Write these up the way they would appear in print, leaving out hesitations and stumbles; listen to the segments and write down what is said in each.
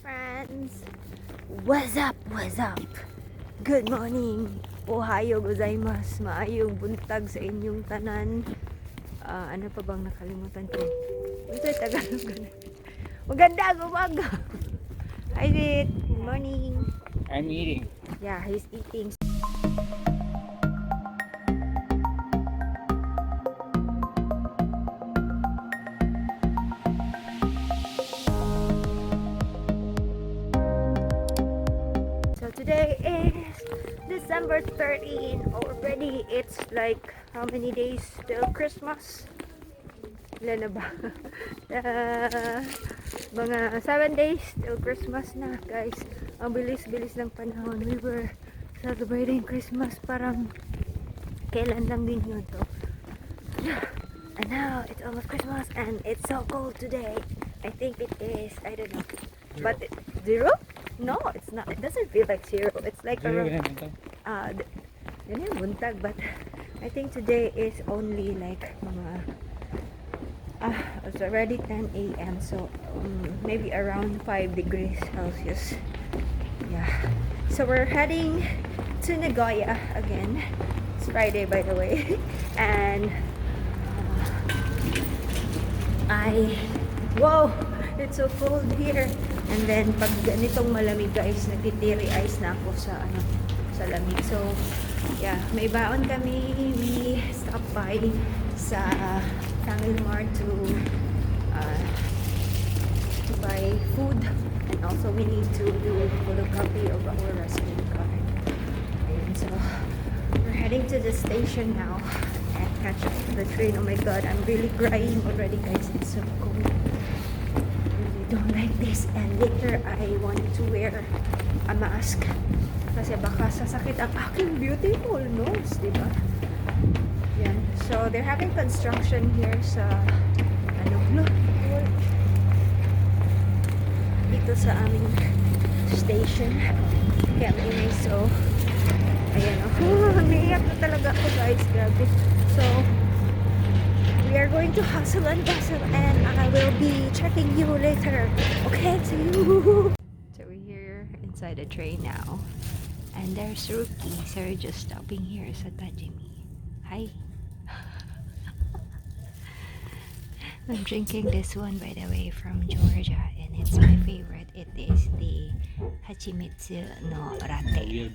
friends! What's up? What's up? Good morning! Ohayo gozaimasu! Maayong buntag sa inyong tanan. Ano pa bang nakalimutan ko? Ito ay Tagalog. Magandang umaga! Hi, Rit! Good morning! I'm eating. Yeah, he's eating. So today is December 13 already. It's like how many days till Christmas? Ilan na ba? Mga 7 days till Christmas na, guys. Ang bilis-bilis ng panahon. We were celebrating Christmas parang kailan lang din yun to. And now it's almost Christmas and it's so cold today. I think it is, I don't know. But zero? No, it's not. It doesn't feel like zero. It's like around buntag, but I think today is only like it's already 10 a.m. so maybe around 5 degrees Celsius. Yeah. So we're heading to Nagoya again. It's Friday, by the way. And whoa, it's so cold here. And then pag ganitong malamig, guys, nagtitiri ice na ako sa lamig. So yeah, may baon kami. We stopped by sa Family Mart to buy food, and also we need to do a photocopy of our resident card. And so we're heading to the station now and catch up to the train. Oh my god, I'm really crying already, guys. It's so cold. Don't like this, and later I want to wear a mask kasi baka sasakit ang aking beautiful nose, diba? Yan. So they're having construction here sa dito sa aming station. Kaya may so ayan, umiiyak na talaga ako, guys, grabe. So we are going to hustle and bustle, and I will be checking you later. Okay, see you. So we're here inside the train now, and there's Rookie. So we're just stopping here sa Tajimi. Hi. I'm drinking this one, by the way, from Georgia, and it's my favorite. It is the Hachimitsu no Latte.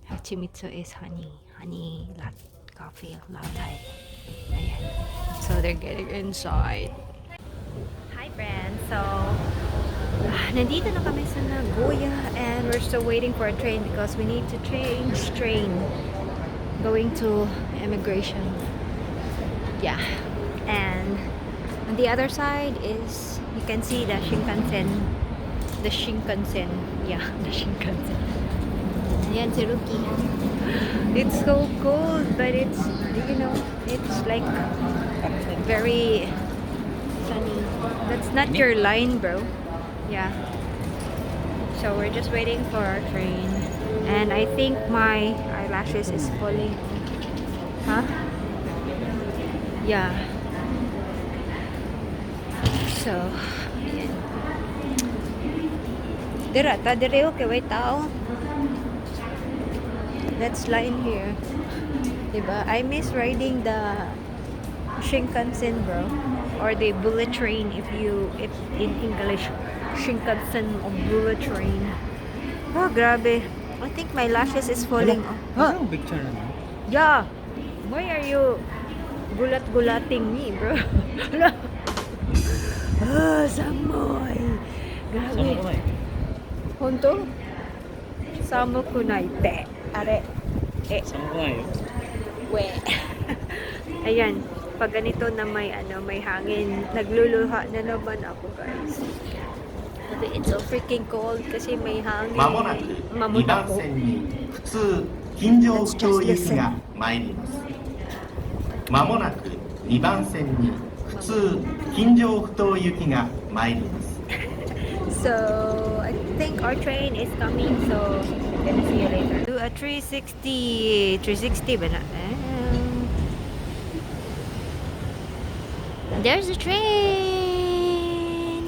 Hachimitsu is honey latte. Coffee latte. Ayan. So they're getting inside. Hi friends. So nandito na kami sa Nagoya, and we're still waiting for a train because we need to change train going to immigration. Yeah. And on the other side is, you can see the Shinkansen. Yeah, the Shinkansen. Ayan si Rookie. It's so cold, but it's, you know, it's like very sunny. That's not your line, bro. Yeah. So we're just waiting for our train, and I think my eyelashes is falling. Huh? Yeah. So, ayan. Dire okay, wait tao. Let's line here. Diba? I miss riding the Shinkansen, bro, or the bullet train if in English, Shinkansen or bullet train. Oh, grabe. I think my lashes is falling off. Huh? Picture na. Yeah. Why are you gulat-gulating me, bro? Samoy. Grabe. Samoy. Honto? Samo kunai te. Are. Samoy. We. Ayan. Pag ganito na may hangin, nagluluha na naman ako, guys. It's so freaking cold kasi may hangin. Mamut ako. Let's just listen. まもなく2番線に普通近上不等行きが参ります。 So I think our train is coming, so gonna see you later. Do a 360 ba na? There's a train.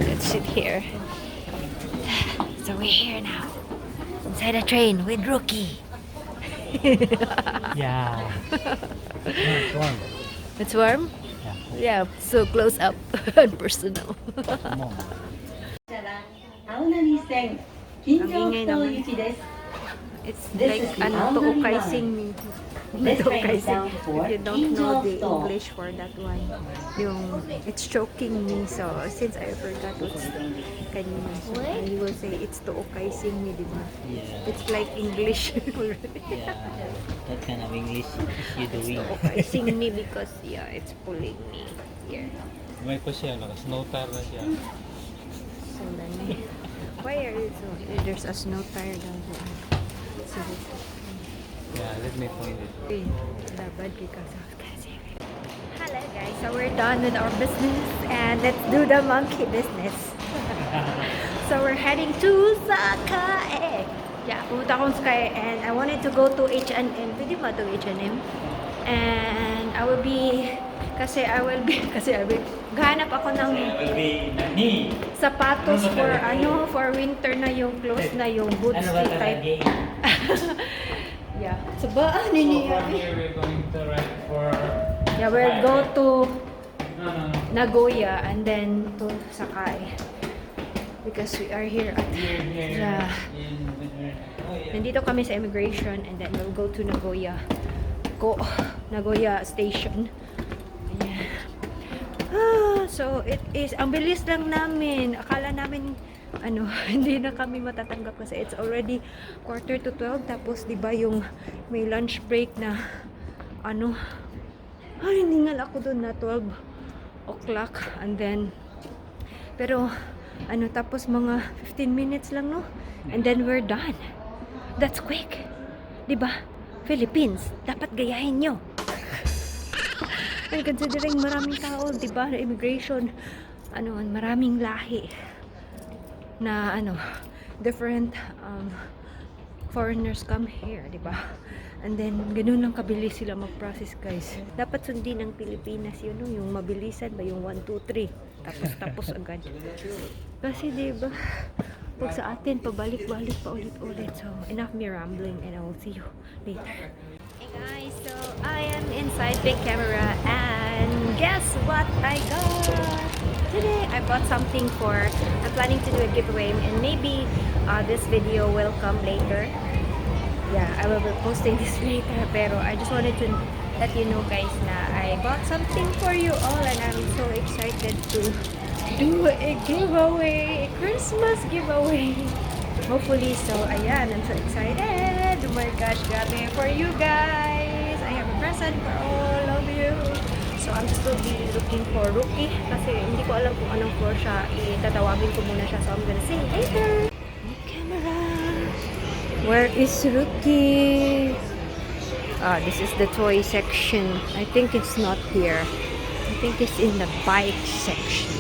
Let's sit here. So we're here now. Inside a train with Rookie. Yeah. It's warm. It's warm? Yeah. Yeah, so close up and personal. Come on. Ang ingay naman. It's like tuukaising me. Tuukaising. If you don't know the English for that one, it's choking me. So since I forgot what's kanina, you will say it's tuukaising me, diba? Yeah. It's like English already. Yeah. That kind of English you doing. Tuukaising me because it's pulling me here. May pa siya, snow tire na siya. So then, why are you so? There's a snow tire down there. So, Yeah, let me find it. hello guys, so we're done with our business and let's do the monkey business. So we're heading to Sakae. Yeah, pumunta akong Sakae and I wanted to go to H&M. Pwede ba to H&M? And I will be gahanap ako ng sapatos for winter na yung clothes na yung boots type. Yeah. So ba nini? We're going to ride for. Yeah, we'll go to No. Nagoya and then to Sakae because we are here at nandito kami sa immigration and then we'll go to Nagoya station. Yeah. So it is ang bilis lang namin. Akala namin hindi na kami matatanggap kasi it's already 11:45 tapos 'di ba yung may lunch break na hiningal ako doon na 12 o'clock and then pero tapos mga 15 minutes lang and then we're done. That's quick. 'Di ba? Philippines, dapat gayahin nyo. And considering maraming tao, 'di ba, na immigration, maraming lahi na different foreigners come here, 'di ba? And then ganoon lang kabilis sila mag-process, guys. Dapat sundin ng Pilipinas yun, yung mabilisan ba yung 1 2 3 tapos agad. Kasi 'di ba, pag sa atin pabalik-balik pa ulit-ulit. So enough me rambling and I will see you later. Hey guys, so I am inside big camera and guess what I got? Today I bought something I'm planning to do a giveaway and maybe this video will come later. Yeah, I will be posting this later pero I just wanted to let you know guys na I bought something for you all and I'm so excited to do a giveaway, a Christmas giveaway. Hopefully, so ayan, I'm so excited. Oh my gosh, grabe for you guys. I have a present for all of you. So I'm just gonna be looking for Rookie kasi hindi ko alam kung anong floor siya. Itatawagin ko muna siya, so I'm gonna see later. Camera. Where is Rookie? This is the toy section. I think it's not here. I think it's in the bike section.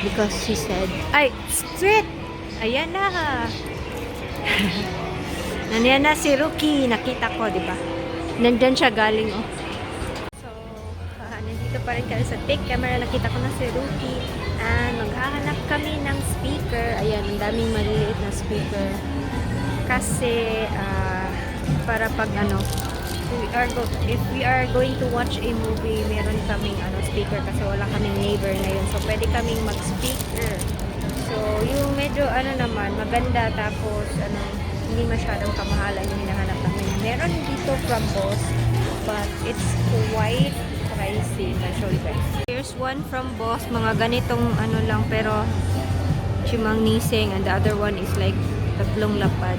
Because she said, ay, street! Ayan na! Nandiyan na si Rookie. Nakita ko, di ba? Nandyan siya galing, oh. So, nandito pa rin kami sa big camera. Nakita ko na si Rookie. And maghahanap kami ng speaker. Ayan, ang daming maliliit na speaker. Kasi, para pag if we are going to watch a movie, meron kaming speaker kasi wala kaming neighbor na yun. So, pwede kaming mag-speaker. So, yung medyo naman, maganda tapos hindi masyadong kamahalan yung hinahanap namin. Meron dito from Boss, but it's quite pricey. I'll show you guys. Here's one from Boss, mga ganitong lang pero chimang nising and the other one is like tatlong lapad.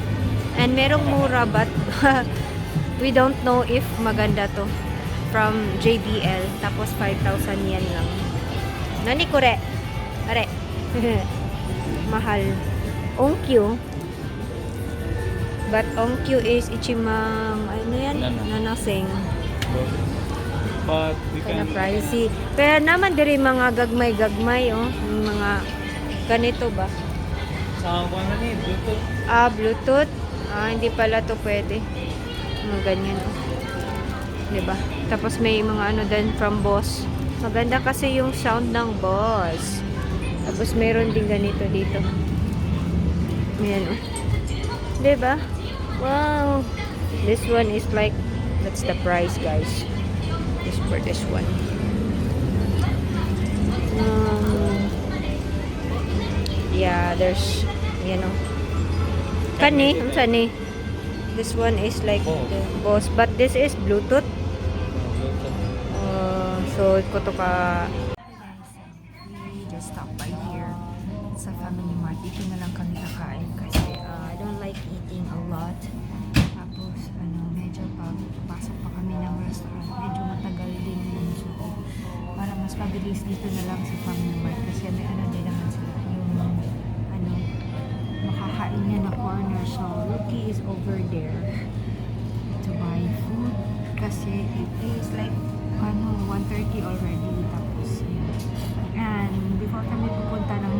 And merong mura but we don't know if maganda to. From JBL. Tapos 5,000 yen lang. Nani kore? Are. Mahal. Onkyo. But Onkyo is ichimang nanasing. But we Kind can. of pricey. Pero naman diri mga gagmay-gagmay, oh. Mga ganito ba? Sa ni Bluetooth. Bluetooth. Hindi pala to pwede. Mga ganyan, oh. Diba? Tapos may mga din from Boss. Maganda kasi yung sound ng Boss. Tapos meron din ganito dito. Ayan o. Diba? Wow! This one is like, that's the price guys. Just for this one. Yeah, there's, you know. Kani? Ang sani? This one is like the boss. But this is Bluetooth. So, ito ka. We just stopped by here sa Family Mart. Dito na lang kami kakain kasi I don't like eating a lot. Tapos, medyo pasok pa kami ng restaurant. Medyo matagal din yun. So, para mas mabilis dito na lang sa Family Mart kasi may din naman sila yung makakain niya na corner. So, Lucky is over there to buy food kasi it is like 1:30 already. Tapos, yun. And before kami pupunta ng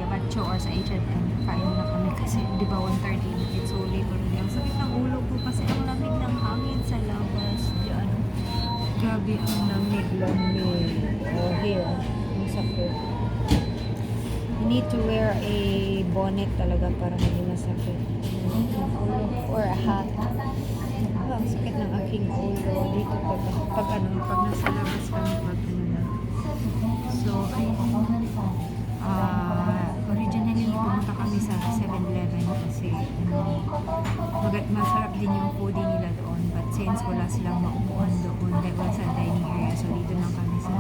Yabatcho or sa H&M, kain na kami kasi di ba 1:30 it's so late already. Ang sakit ng ulo ko kasi ang lamig ng hangin sa labas. Diyan. Grabe ang lamig. Oh, here. Ang sakit. You need to wear a bonnet talaga para hindi masakit. Or a hat. Ang sakit ng aking ulo dito pag nasa labas kami na. So, originally pumunta kami sa 7-Eleven kasi masarap din yung foodie nila doon, but since wala silang maupuan doon dahil sa dining area, so dito lang kami sa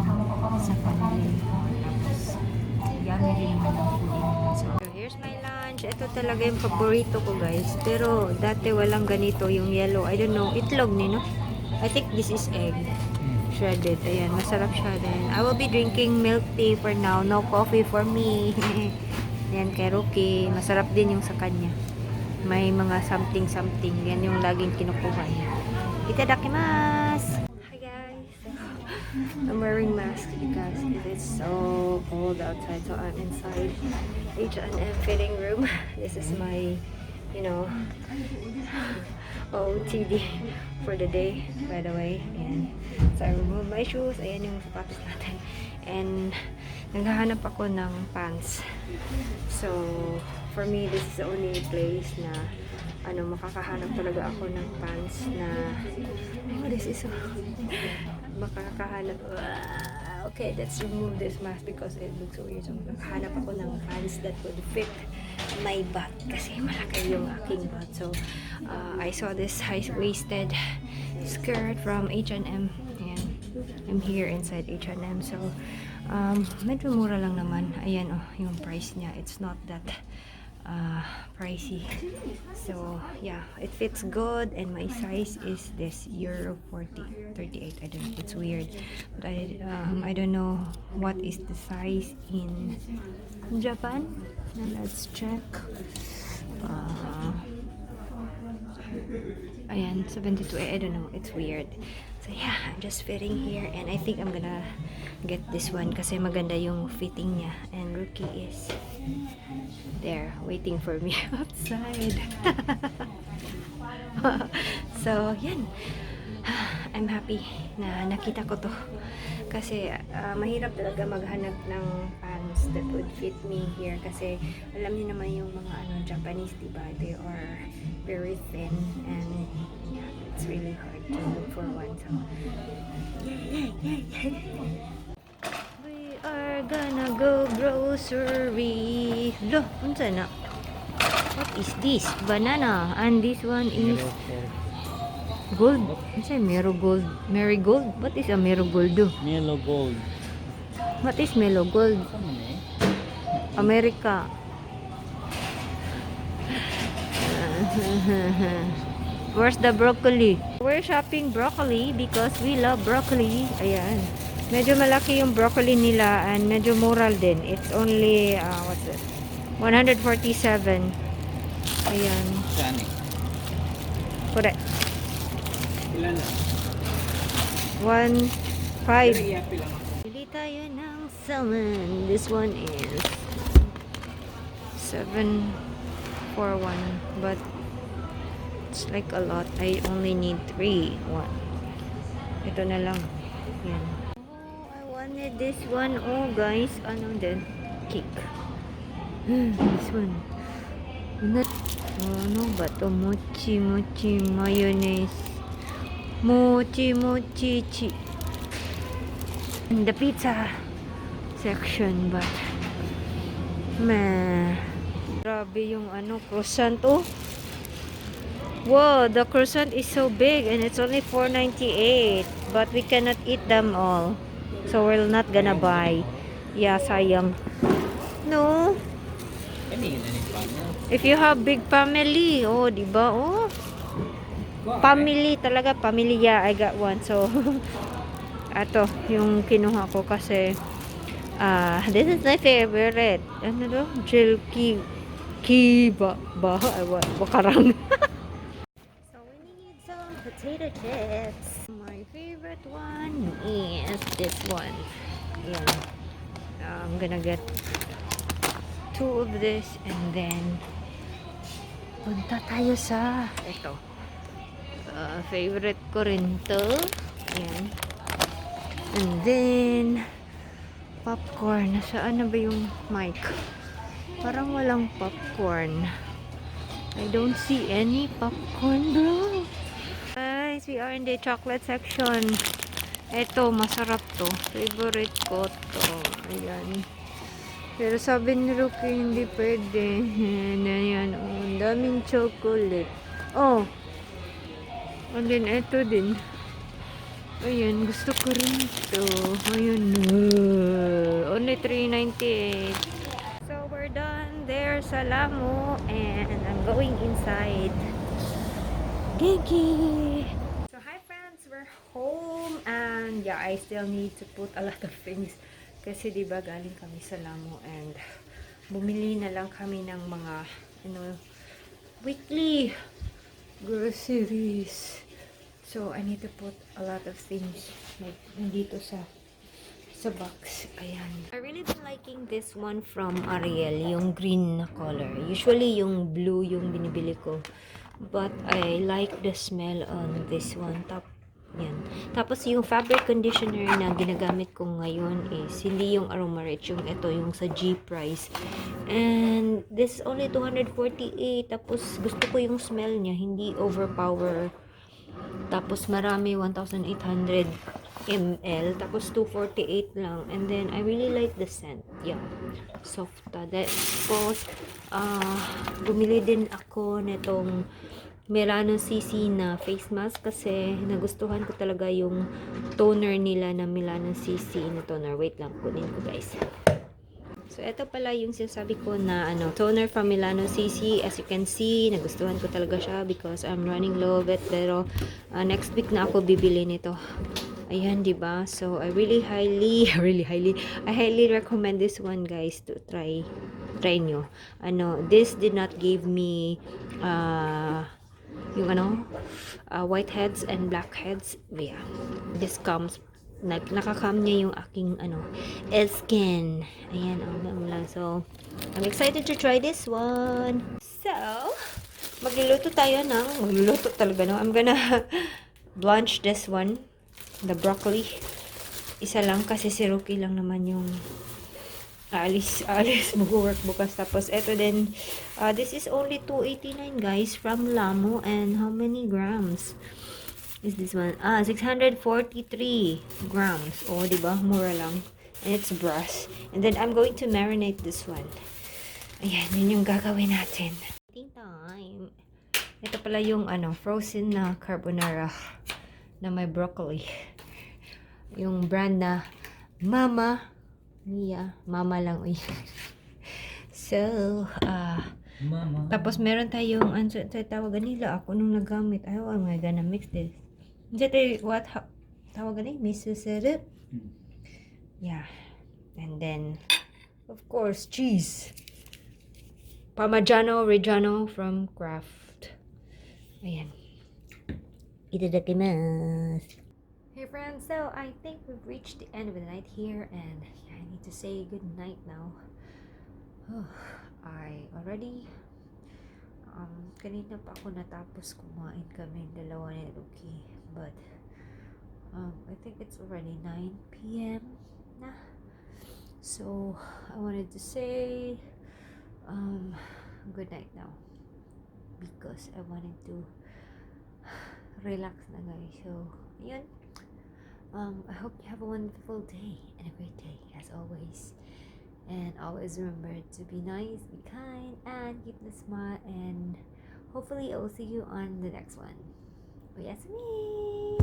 family. Tapos yummy din naman ang foodie nila. So here's my lunch. Ito talaga yung paborito ko guys, pero dati walang ganito yung yellow. I don't know, itlog no? I think this is egg shredded. Ayan, masarap siya din. I will be drinking milk tea for now. No coffee for me. Ayan, kay Rocky. Masarap din yung sa kanya. May mga something. Yan yung laging kinukuha niya. Itadakimasu! Hi guys! I'm wearing mask because it is so cold outside. So I'm inside H&M fitting room. This is my, OTD for the day, by the way. And so I remove my shoes. Ayan yung sapatos natin. And naghahanap ako ng pants. So for me, this is the only place na makakahanap talaga ako ng pants na this is so makakahanap. Okay, let's remove this mask because it looks so weird. So makakahanap ako ng pants that would fit my butt kasi malaki yung aking butt. So I saw this high-waisted skirt from H&M and I'm here inside H&M. So medyo mura lang naman. Ayan yung price niya. It's not that pricey. So yeah, it fits good and my size is this Euro 38. I don't know, it's weird, but I don't know what is the size in Japan. Now let's check. Ayan, 72. I don't know, it's weird. So yeah, I'm just fitting here and I think I'm gonna get this one kasi maganda yung fitting niya. And Rookie is there waiting for me outside. So yan, I'm happy na nakita ko to kasi mahirap talaga maghanap ng pants that would fit me here kasi alam niyo naman yung mga Japanese, diba? They are very thin and yeah, it's really hard to look for one. So we are gonna go grocery. Look, unsa na? What is this? Banana. And this one is gold. Unsa marigold? Marigold? What is a marigold do? Mellow gold. What is mellow gold? America. Where's the broccoli? We're shopping broccoli because we love broccoli. Ayan. Medyo malaki yung broccoli nila and medyo mura din. It's only, what's it? 147. Ayan. Saan eh? Correct. Ilan na? 1.5. Bili tayo ng salmon. This one is 741. But it's like a lot. I only need 3. Ito na lang. Yan. Oh, I wanted this one. Oh guys, ano din? cake. This one. Ano ba to? Mochi mochi mayonnaise. Mochi mochi chi. In the pizza section, but meh. Grabe yung ano, croissant. Oh. Whoa, the croissant is so big and it's only $4.98. But we cannot eat them all. So we're not gonna buy. Yeah, sayang. No. If you have big family, oh, diba? Oh. Family talaga, family. Yeah, I got one. So, ato, yung kinuha ko kasi, this is my favorite. Ano do? Jelky. Bakarang. So we need some potato chips. My favorite one is this one. Yeah. I'm gonna get 2 of this and then punta tayo sa ito. Favorite ko rin to. Ayan. And then popcorn. Nasaan na ba yung mic? Parang walang popcorn. I don't see any popcorn, bro. Guys, we are in the chocolate section. Ito, masarap to. Favorite ko to. Ayan. Pero sabi ni Rookie, hindi pwede. Ayan, oh, ang daming chocolate. Oh. And then, ito din. Ayan, gusto ko rin ito. Ayan. Only $3.98. So, we're done there sa Lamo. And I'm going inside. Genki! So, hi friends! We're home. And yeah, I still need to put a lot of things. Kasi diba galing kami sa Lamo. And bumili na lang kami ng mga weekly groceries. So, I need to put a lot of things like nandito sa box. Ayan. I really been liking this one from Ariel, yung green na color. Usually, yung blue yung binibili ko. But, I like the smell on this one. Yan. Tapos, yung fabric conditioner na ginagamit ko ngayon is hindi yung Aromarich, yung ito, yung sa G price. And, this is only $248. Tapos, gusto ko yung smell niya, hindi overpower. Tapos, marami, 1,800 ml. Tapos, $248 lang. And then, I really like the scent. Yeah. Soft. Tapos, bumili din ako netong Melano CC na face mask kasi nagustuhan ko talaga yung toner nila na Melano CC na toner. Wait lang, kunin ko guys. So, ito pala yung sinasabi ko na toner from Melano CC. As you can see, nagustuhan ko talaga siya because I'm running low of it. Pero, next week na ako bibili nito. Ayan, diba? So, I really highly recommend this one, guys, to try nyo. This did not give me, yung whiteheads and blackheads. Yeah. This comes, nakakam niya yung aking, skin. Ayan, so, I'm excited to try this one. So, magluluto talaga, no? I'm gonna blanch this one. The broccoli. Isa lang kasi si Rookie lang naman yung alis mag-work bukas. Tapos eto din, this is only $2.89 guys from Lamo. And how many grams is this one? 643 grams. Oh, diba? Mura lang. And it's brass. And then I'm going to marinate this one. Ayan, yun yung gagawin natin. Eating time. Ito pala yung frozen na carbonara na may broccoli. Yung brand na Mama lang. Uy. So, Mama. Tapos meron tayong tawagan nila ako nung nagamit. Oh, I'm gonna mix this. What tawagan nila? Miso syrup. Yeah. And then, of course, cheese. Parmigiano Reggiano from Kraft. Ayan. Itadakimasu. Hey friends, so I think we've reached the end of the night here and I need to say good night now. I already kanina pa ako natapos kumain kami dalawa ni Rookie, but I think it's already 9 p.m. na. So I wanted to say good night now because I wanted to relax na guys. So yun. I hope you have a wonderful day and a great day as always. And always remember to be nice, be kind, and keep the smile. And hopefully I will see you on the next one. Oyasumi!